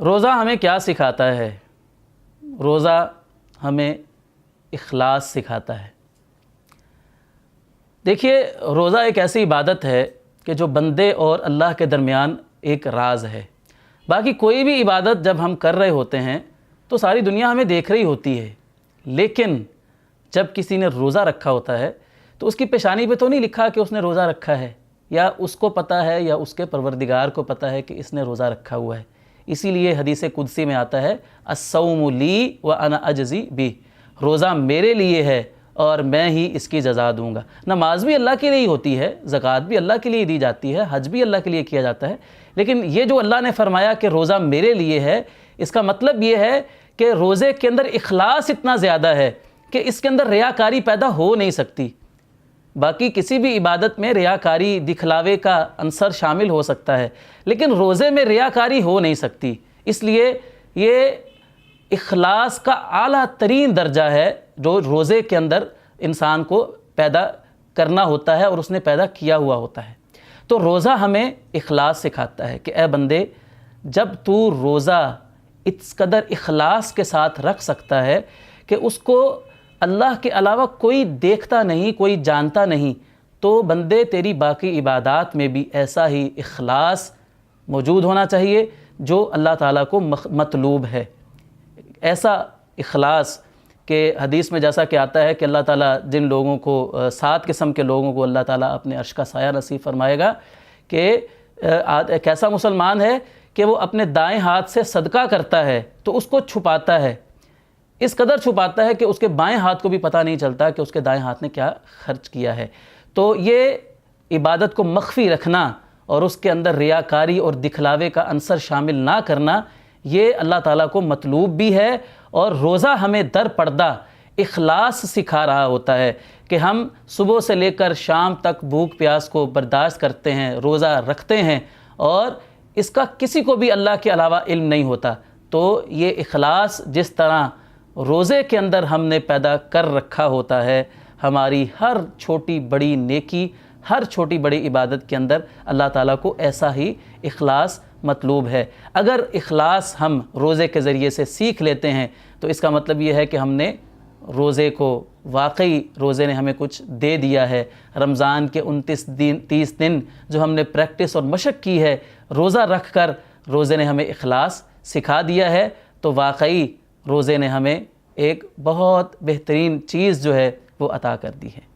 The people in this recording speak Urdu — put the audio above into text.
روزہ ہمیں کیا سکھاتا ہے؟ روزہ ہمیں اخلاص سکھاتا ہے۔ دیکھیے، روزہ ایک ایسی عبادت ہے کہ جو بندے اور اللہ کے درمیان ایک راز ہے۔ باقی کوئی بھی عبادت جب ہم کر رہے ہوتے ہیں تو ساری دنیا ہمیں دیکھ رہی ہوتی ہے، لیکن جب کسی نے روزہ رکھا ہوتا ہے تو اس کی پیشانی پہ تو نہیں لکھا کہ اس نے روزہ رکھا ہے، یا اس کو پتہ ہے یا اس کے پروردگار کو پتہ ہے کہ اس نے روزہ رکھا ہوا ہے۔ اسی لیے حدیث قدسی میں آتا ہے الصوم لی وانا اجزی بہ، روزہ میرے لیے ہے اور میں ہی اس کی جزا دوں گا۔ نماز بھی اللہ کے لیے ہی ہوتی ہے، زکوٰۃ بھی اللہ کے لیے دی جاتی ہے، حج بھی اللہ کے لیے کیا جاتا ہے، لیکن یہ جو اللہ نے فرمایا کہ روزہ میرے لیے ہے، اس کا مطلب یہ ہے کہ روزے کے اندر اخلاص اتنا زیادہ ہے کہ اس کے اندر ریاکاری پیدا ہو نہیں سکتی۔ باقی کسی بھی عبادت میں ریاکاری، دکھلاوے کا عنصر شامل ہو سکتا ہے، لیکن روزے میں ریاکاری ہو نہیں سکتی۔ اس لیے یہ اخلاص کا اعلیٰ ترین درجہ ہے جو روزے کے اندر انسان کو پیدا کرنا ہوتا ہے اور اس نے پیدا کیا ہوا ہوتا ہے۔ تو روزہ ہمیں اخلاص سکھاتا ہے کہ اے بندے، جب تو روزہ اس قدر اخلاص کے ساتھ رکھ سکتا ہے کہ اس کو اللہ کے علاوہ کوئی دیکھتا نہیں، کوئی جانتا نہیں، تو بندے تیری باقی عبادات میں بھی ایسا ہی اخلاص موجود ہونا چاہیے جو اللہ تعالیٰ کو مطلوب ہے۔ ایسا اخلاص کہ حدیث میں جیسا کہ آتا ہے کہ اللہ تعالیٰ جن لوگوں کو 7 قسم کے لوگوں کو اللہ تعالیٰ اپنے عرش کا سایہ نصیب فرمائے گا کہ ایک ایسا مسلمان ہے کہ وہ اپنے دائیں ہاتھ سے صدقہ کرتا ہے تو اس کو چھپاتا ہے، اس قدر چھپاتا ہے کہ اس کے بائیں ہاتھ کو بھی پتہ نہیں چلتا کہ اس کے دائیں ہاتھ نے کیا خرچ کیا ہے۔ تو یہ عبادت کو مخفی رکھنا اور اس کے اندر ریاکاری اور دکھلاوے کا عنصر شامل نہ کرنا، یہ اللہ تعالیٰ کو مطلوب بھی ہے، اور روزہ ہمیں در پردہ اخلاص سکھا رہا ہوتا ہے کہ ہم صبح سے لے کر شام تک بھوک پیاس کو برداشت کرتے ہیں، روزہ رکھتے ہیں، اور اس کا کسی کو بھی اللہ کے علاوہ علم نہیں ہوتا۔ تو یہ اخلاص جس طرح روزے کے اندر ہم نے پیدا کر رکھا ہوتا ہے، ہماری ہر چھوٹی بڑی نیکی، ہر چھوٹی بڑی عبادت کے اندر اللہ تعالیٰ کو ایسا ہی اخلاص مطلوب ہے۔ اگر اخلاص ہم روزے کے ذریعے سے سیکھ لیتے ہیں تو اس کا مطلب یہ ہے کہ ہم نے روزے کو واقعی روزے نے ہمیں کچھ دے دیا ہے۔ رمضان کے 29 دن جو ہم نے پریکٹس اور مشق کی ہے روزہ رکھ کر، روزے نے ہمیں اخلاص سکھا دیا ہے، تو واقعی روزے نے ہمیں ایک بہت بہترین چیز جو ہے وہ عطا کر دی ہے۔